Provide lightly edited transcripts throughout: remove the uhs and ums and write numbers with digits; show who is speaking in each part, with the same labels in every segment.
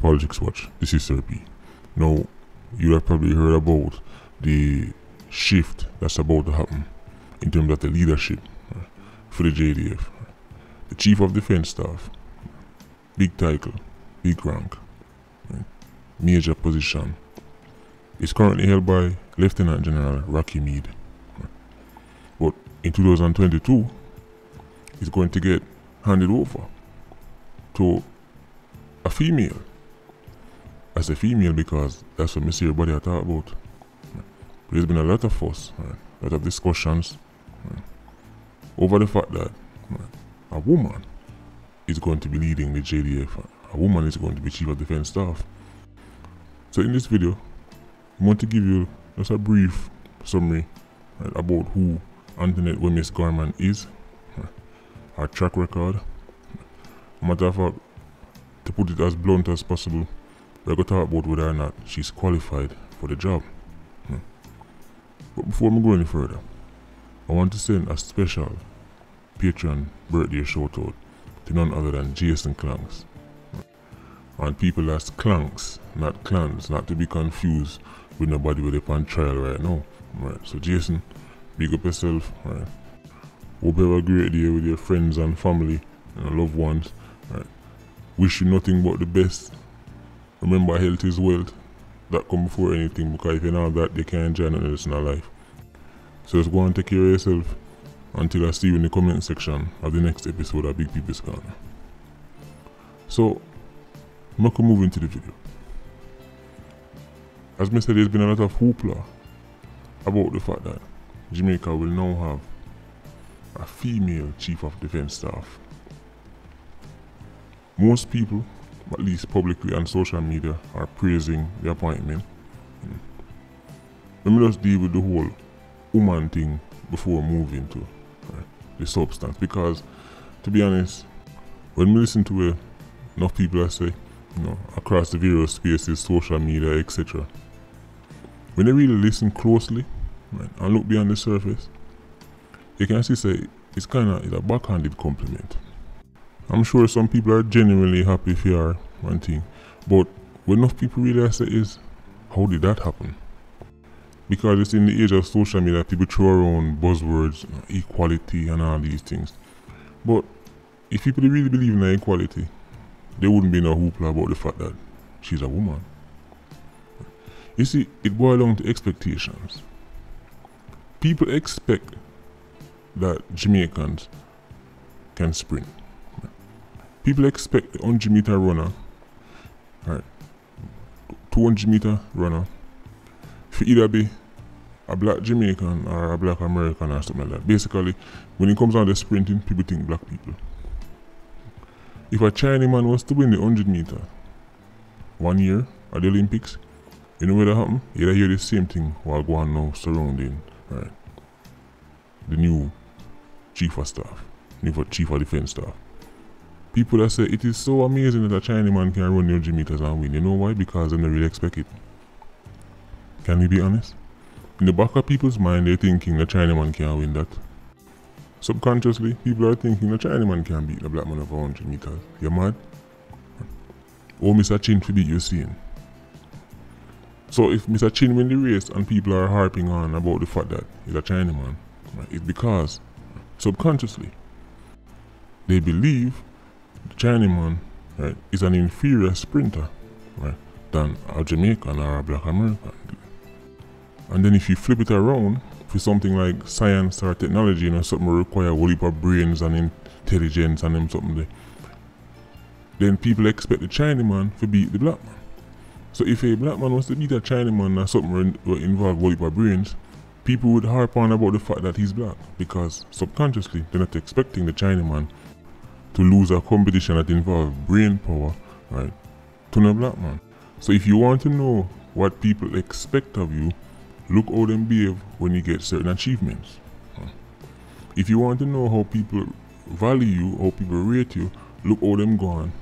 Speaker 1: Politics Watch. This is Sir P. Now, you have probably heard about the shift that's about to happen in terms of the leadership for the JDF. The Chief of Defence Staff, big title, big rank, major position, is currently held by Lieutenant General Rocky Meade. But in 2022, he's going to get handed over to a female. I say female because that's what Mr. Everybody I talk about. There's been a lot of fuss, a lot of discussions over the fact that a woman is going to be leading the JDF. A woman is going to be Chief of Defence Staff. So in this video, I want to give you just a brief summary about who Antoinette Wemyss Gorman is, her track record. Matter of fact, to put it as blunt as possible, we're going to talk about whether or not she's qualified for the job. But before we go any further, I want to send a special Patreon birthday shout out to none other than Jason Clanks. And people that's Clanks, not Clans, not to be confused with nobody with a on trial right now. Right. So Jason, big up yourself. Right. Hope you have a great day with your friends and family and loved ones. Right. Wish you nothing but the best. Remember, health is wealth. That come before anything, because if you know that, they can't enjoy nothing else in our life. So just go and take care of yourself until I see you in the comment section of the next episode of Big People's Corner. So, I'm going to move into the video. As I said, there's been a lot of hoopla about the fact that Jamaica will now have a female Chief of Defence Staff. Most people, at least publicly on social media, are praising the appointment. Let me just deal with the whole woman thing before moving to the substance, because to be honest, when we listen to enough people that say, across the various spaces, social media, etc., when they really listen closely and look beyond the surface, you can actually say it's a backhanded compliment. I'm sure some people are genuinely happy if you are one thing, but what enough people really say is, how did that happen? Because it's in the age of social media, people throw around buzzwords, equality and all these things. But if people really believe in equality, there wouldn't be no hoopla about the fact that she's a woman. You see, it boils down to expectations. People expect that Jamaicans can sprint. People expect the 100-meter runner, 200-meter runner, to either be a black Jamaican or a black American or something like that. Basically, when it comes down to sprinting, people think black people. If a Chinese man was to win the 100-meter 1 year at the Olympics, you know what will happen? You'll hear the same thing while going now surrounding the new Chief of Staff, new Chief of Defence Staff. People that say it is so amazing that a Chinese man can run the 100 meters and win. You know why? Because they don't really expect it. Can we be honest? In the back of people's mind, they're thinking the Chinese man can't win that. Subconsciously, people are thinking the Chinese man can beat the black man over 100 meters. You mad? Oh, Mr. Chin to beat you seeing. So if Mr. Chin win the race and people are harping on about the fact that he's a Chinese man, it's because subconsciously they believe the Chinese man is an inferior sprinter than a Jamaican or a black American. And then if you flip it around for something like science or technology, something require a whole heap of brains and intelligence and them something there, then people expect the Chinese man to beat the black man. So if a black man was to beat a Chinese man or something that involve a whole heap of brains, people would harp on about the fact that he's black, because subconsciously they're not expecting the Chinese man to lose a competition that involves brain power, to no black man. So if you want to know what people expect of you, look how them behave when you get certain achievements. If you want to know how people value you, how people rate you, look how them go on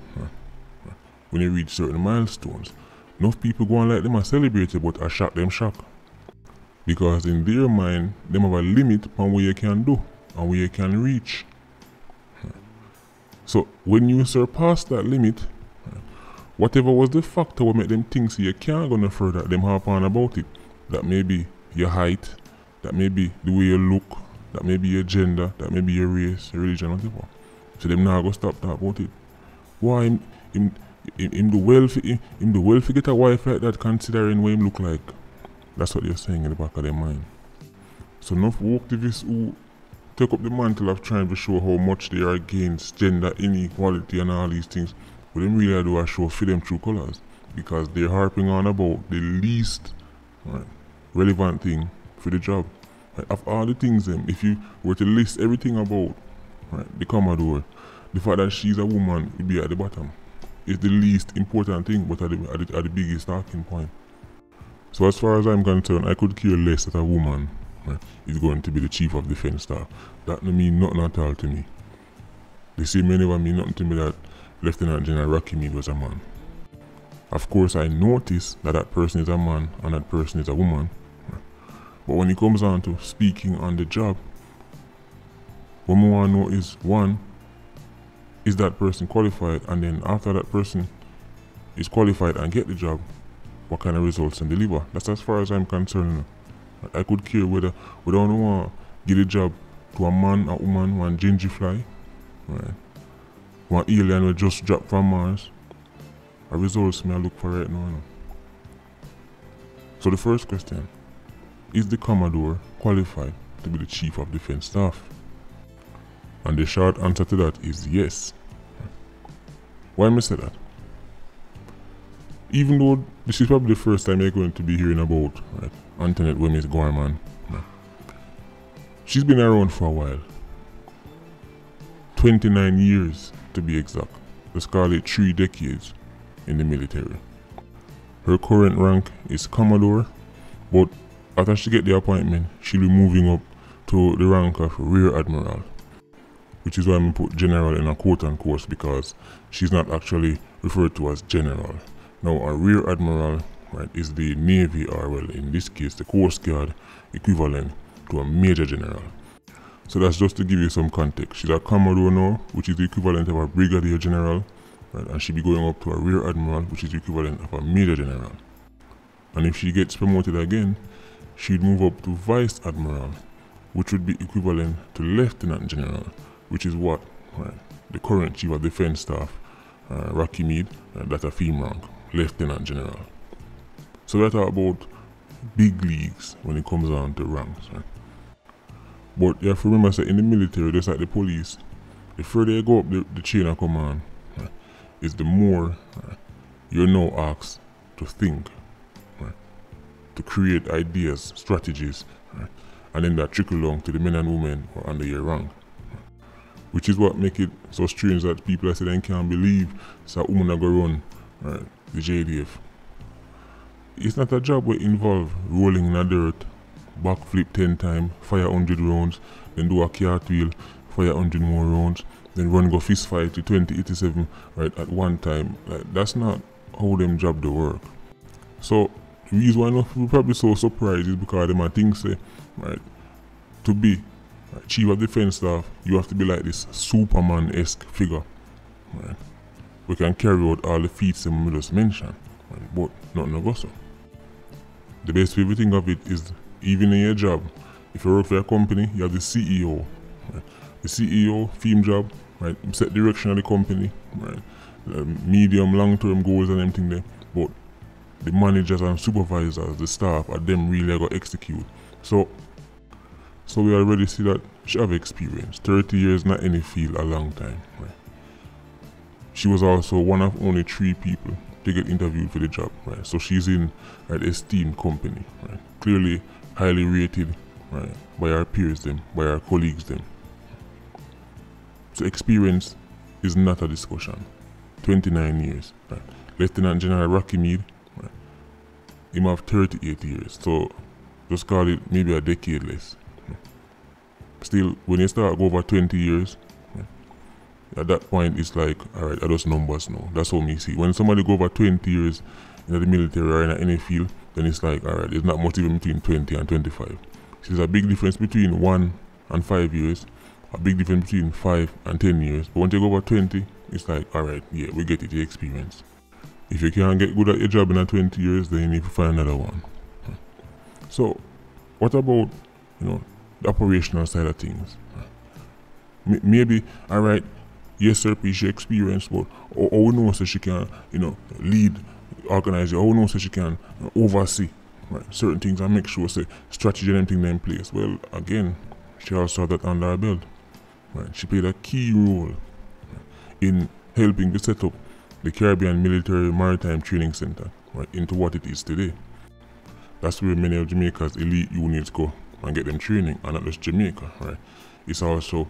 Speaker 1: when you reach certain milestones. Enough people go on like them are celebrated, but are shock them shock. Because in their mind, them have a limit on what you can do and where you can reach. So when you surpass that limit, whatever was the factor what make them think so you can't go no further, them harp on about it. That may be your height, that may be the way you look, that may be your gender, that may be your race, your religion, whatever. So them now go stop talk about it. Why him do well for get a wife like that considering what him look like. That's what they're saying in the back of their mind. So enough woke activists who take up the mantle of trying to show how much they are against gender inequality and all these things, but them really do a show for them true colours, because they're harping on about the least relevant thing for the job. Of all the things them, if you were to list everything about the Commodore, the fact that she's a woman would be at the bottom. It's the least important thing, but at the biggest talking point. So as far as I'm concerned, I could care less that a woman is going to be the chief of defense staff. That don't mean nothing at all to me. The same may never mean nothing to me that Lieutenant General Rocky Meade was a man. Of course, I notice that that person is a man and that person is a woman. But when it comes on to speaking on the job, what we want to know is, one, is that person qualified? And then after that person is qualified and get the job, what kind of results and deliver? That's as far as I'm concerned. I could care whether we don't want to give a job to a man, a woman, one ginger fly, one alien will just drop from Mars. A results may I look for right now. So the first question, is the Commodore qualified to be the Chief of Defense Staff? And the short answer to that is yes. Why am I say that? Even though this is probably the first time you're going to be hearing about Antoinette Wemyss Gorman. She's been around for a while. 29 years to be exact. Let's call it 3 decades in the military. Her current rank is Commodore, but after she get the appointment, she'll be moving up to the rank of Rear Admiral, which is why I'm put General in a quote unquote, because she's not actually referred to as General. Now a Rear Admiral is the Navy, or well in this case the Coast Guard equivalent to a Major General. So that's just to give you some context. She's a Commodore now, which is the equivalent of a Brigadier General, and she'll be going up to a Rear Admiral, which is the equivalent of a Major General. And if she gets promoted again, she'd move up to Vice Admiral, which would be equivalent to Lieutenant General, which is what the current Chief of Defense Staff, Rocky Meade, that's a female rank, Lieutenant General. So we're talking about big leagues when it comes down to ranks. But you have to remember that in the military, just like the police, the further you go up the chain of command, is the more you're now asked to think, to create ideas, strategies, and then that trickle down to the men and women who are under your rank. Which is what makes it so strange that people are saying they can't believe it's a woman that go run the JDF. It's not a job where involve rolling in the dirt, backflip 10 times, fire 100 rounds, then do a cartwheel, fire 100 more rounds, then run go fist fight to 2087 at one time. That's not how them job the work. So the reason why we're probably so surprised is because them think say to be Chief of Defense Staff, you have to be like this Superman-esque figure. We can carry out all the feats that we just mentioned, but nothing goes so. The best way to think of it is, even in your job, if you work for a company, you have the CEO. The CEO, theme job, set direction of the company, medium, long-term goals and everything there. But the managers and supervisors, the staff, are them really going to execute. So we already see that she have experience. 30 years, not any field, a long time. She was also one of only 3 people to get interviewed for the job. So she's in an esteemed company. Clearly highly rated by our peers them, by our colleagues them. So experience is not a discussion. 29 years. Lieutenant General Rocky Meade, he have 38 years. So just call it maybe a decade less. Still, when you start go over 20 years, at that point it's like, alright, are those numbers now. That's how me see. When somebody go over 20 years in the military or in any field, then it's like, alright, there's not much even between 20 and 25. So there's a big difference between 1 and 5 years, a big difference between 5 and 10 years. But once you go over 20, it's like, alright, yeah, we get it, the experience. If you can't get good at your job in 20 years, then you need to find another one. So, what about, the operational side of things? Maybe, alright, yes, sir, she experienced, but we know so she can, lead, organize, we know so she can oversee, right, certain things and make sure, say, strategy and everything in place. Well, again, she also had that under her belt. Right. She played a key role in helping to set up the Caribbean Military Maritime Training Center, right, into what it is today. That's where many of Jamaica's elite units go and get them training, and not just Jamaica, right? It's also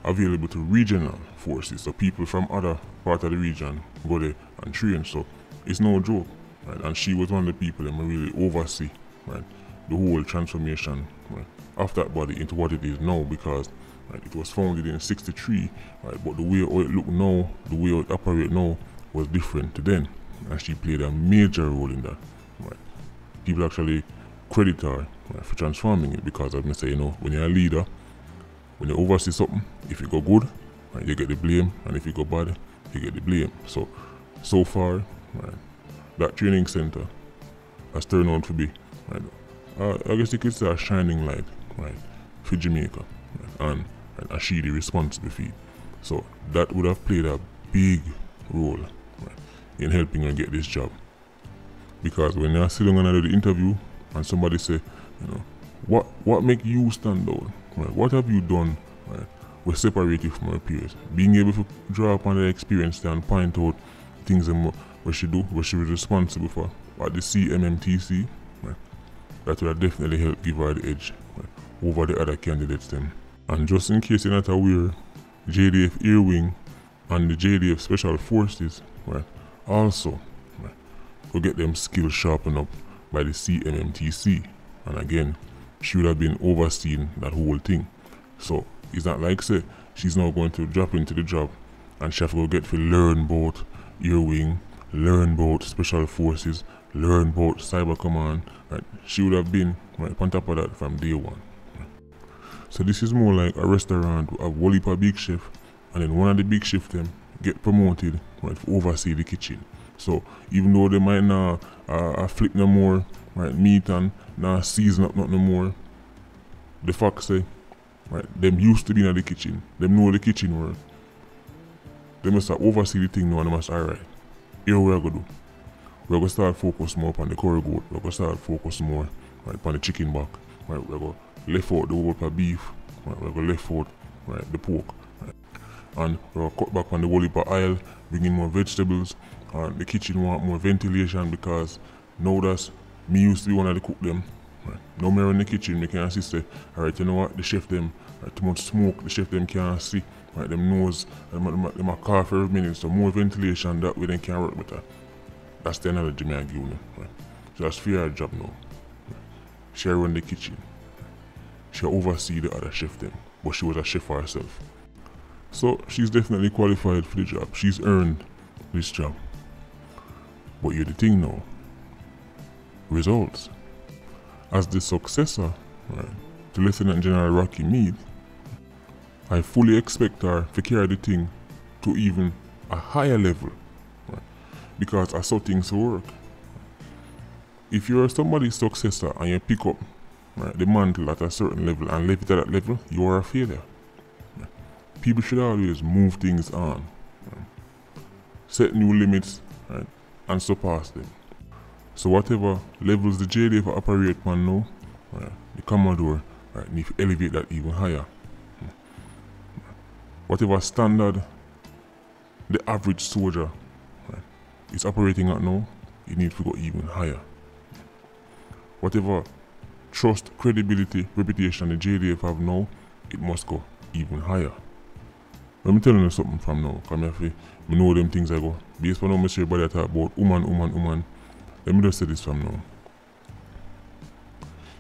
Speaker 1: available to regional forces, so people from other parts of the region go there and train. So it's no joke, right? And she was one of the people that really oversee, right, the whole transformation, right, of that body into what it is now, because right, it was founded in '63, right, but the way it look now, the way it operate now was different to then, and she played a major role in that. Right. People actually credit her, right, for transforming it, because as I say, when you're a leader, when you oversee something, if you go good, right, you get the blame, and if you go bad, you get the blame. So far, right, that training center has turned out to be, right, I guess you could say, a shining light, right, for Jamaica, right, and she the responsible for it. So that would have played a big role, right, in helping her get this job. Because when you're sitting on the interview and somebody say, what make you stand out? Right? What have you done, right, will separate you from your peers? Being able to draw upon the experience and point out things what she do, what she was responsible for at the CMMTC, right, that would have definitely help give her the edge, right, over the other candidates then. And just in case you're not aware, JDF Air Wing and the JDF Special Forces, right, also, right, will get them skills sharpened up by the CMMTC. And again, she would have been overseeing that whole thing. So it's not like, say, she's now going to drop into the job and she have to go get to learn about Air Wing, learn about Special Forces, learn about Cyber Command. Right? She would have been right on top of that from day one. Right? So this is more like a restaurant with a whole heap of big chef, and then one of the big chefs them get promoted, right, to oversee the kitchen. So even though they might not flip no more, right, meat and not season up not no more, the fact say, right, them used to be in the kitchen, them know the kitchen work. They must oversee the thing now, and they must, alright, here what we're gonna do. We're gonna start focus more upon the curry goat, we're gonna start focus more, right, upon the chicken back, right, we're gonna left out the whole heap of beef, right, we're gonna left out, right, the pork, right, and we're gonna cut back on the whole heap of oil, bring in more vegetables, and the kitchen want more ventilation, because now that's me used to be one of the cook them. Right. Now me in the kitchen, me can see say, alright, you know what, the chef them, right, too much smoke, the chef them can't see, right, them nose, them a cough every minute, so more ventilation, that way they can work better. That's the analogy me I give you, right. So that's for her job now. Right. She run the kitchen. She oversee the other chef them, but she was a chef herself. So she's definitely qualified for the job. She's earned this job. But you're the thing now. Results. As the successor, right, to Lieutenant General Rocky Meade, I fully expect her to carry the thing to even a higher level, right, because I saw things work. If you're somebody's successor and you pick up, right, the mantle at a certain level and leave it at that level, you are a failure. Right. People should always move things on, right, set new limits, right, and surpass them. So whatever levels the JDF operate on now, right, the Commodore, right, need to elevate that even higher. Whatever standard the average soldier, right, is operating at now, it needs to go even higher. Whatever trust, credibility, reputation the JDF have now, it must go even higher. Let me tell you something from now, because I know them things I go. Based on how much everybody talk about woman. Let me just say this from now.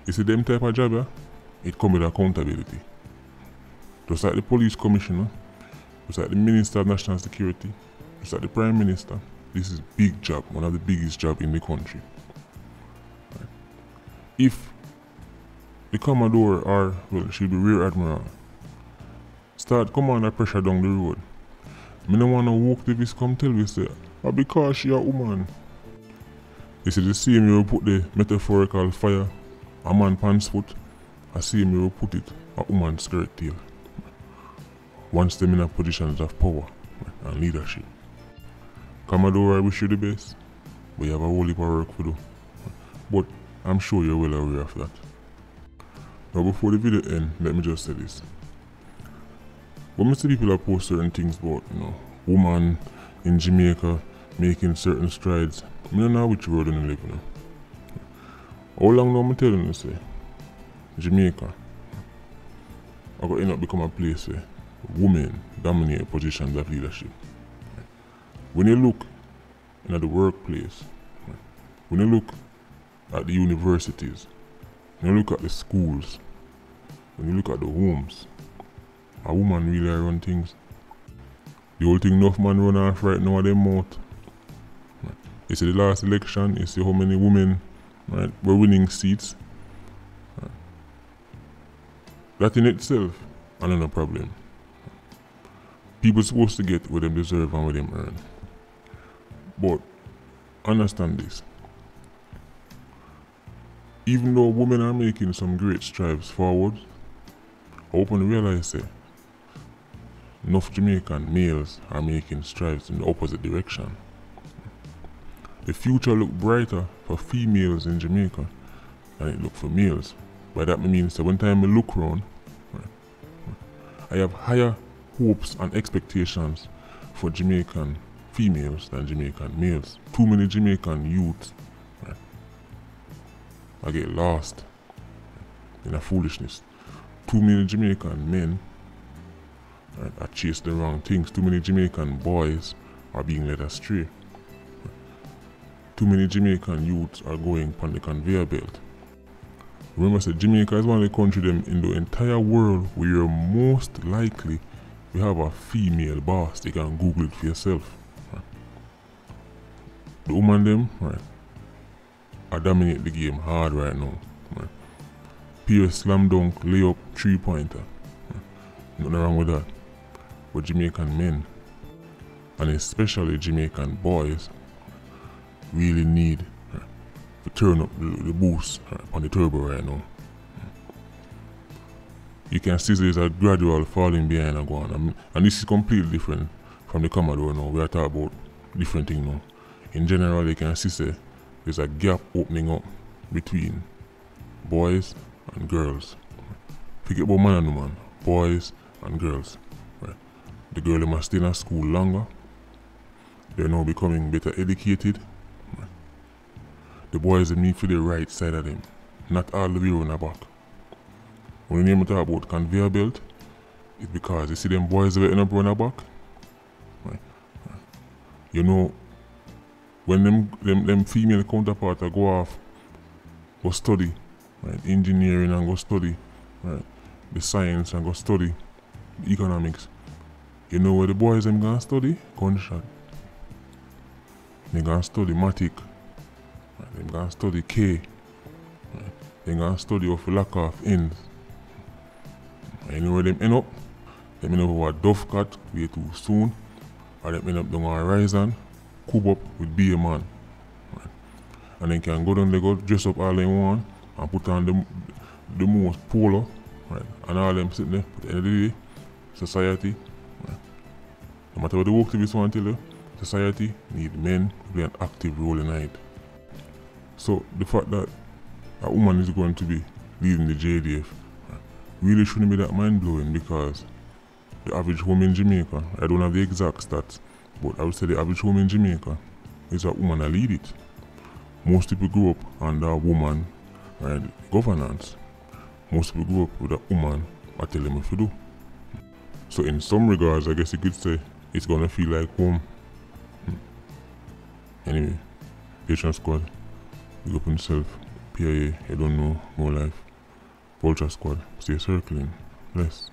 Speaker 1: You see them type of job, yeah, it comes with accountability. Just like the police commissioner, just like the Minister of National Security, just like the Prime Minister, this is big job, one of the biggest jobs in the country. Right. If the Commodore or, well, she'll be Rear Admiral, start come under pressure down the road, I don't want to walk the vis come tell you say, or because she a woman. You see the same you put the metaphorical fire a man pants foot, the same you put it a woman's skirt tail. Once them in a positions of power and leadership. Commodore, I wish you the best, but you have a whole heap of work to do. But I'm sure you're well aware of that. Now before the video ends, let me just say this. When I see people are post certain things about, woman in Jamaica making certain strides, I don't know which world I live in. How long now I'm telling you, say, Jamaica, I got to end up become a place where women dominate positions of leadership. When you look in the workplace, when you look at the universities, when you look at the schools, when you look at the homes, a woman really run things. The whole thing enough man run off right now at them mouth. You see the last election, you see how many women were winning seats. That in itself, another problem. People supposed to get what they deserve and what they earn. But understand this. Even though women are making some great strides forward, I hope and realize that enough Jamaican males are making strides in the opposite direction. The future look brighter for females in Jamaica than it look for males. By that I mean that when time I look around, I have higher hopes and expectations for Jamaican females than Jamaican males. Too many Jamaican youths I get lost in a foolishness. Too many Jamaican men are chase the wrong things. Too many Jamaican boys are being led astray. Too many Jamaican youths are going on the conveyor belt. Remember, say Jamaica is one of the countries in the entire world where you're most likely to have a female boss. You can Google it for yourself. The woman them, I dominate the game hard right now. Pure slam dunk, layup, 3-pointer. Nothing wrong with that. But Jamaican men, and especially Jamaican boys, really need to turn up the boost on the turbo right now. You can see there's a gradual falling behind and going. And this is completely different from the Commodore now. We are talking about different things now. In general, you can see there's a gap opening up between boys and girls. Forget about man and woman, boys and girls. The girl must stay in school longer. They're now becoming better educated. The boys need for the right side of them, not all the way around the back. When you talk about conveyor belt, it's because you see them boys that end up around the back. You know, when them female counterparts go off, go study, engineering and go study, the science and go study the economics. You know where the boys them gonna study? Gunshot. They gonna study matic. They gonna study K. They gonna study off lack of ends. And you know where them end up? Them end up with a Duff Cut way too soon, or them end up down on Horizon, cube up with be a man. And then can go down they go dress up all they want and put on the most polo, and all them sitting there. But at the end of the day, society, no matter what the work to be want to tell you, society need men to play an active role in it. So the fact that a woman is going to be leading the JDF really shouldn't be that mind-blowing, because the average home in Jamaica, I don't have the exact stats, but I would say the average home in Jamaica is a woman that lead it. Most people grew up under a woman governance. Most people grew up with a woman that tell them what to do. So in some regards, I guess you could say it's gonna feel like home. Anyway, Patreon Squad, big up on yourself. PIA, you don't know, more life. Vulture Squad, stay circling. Bless.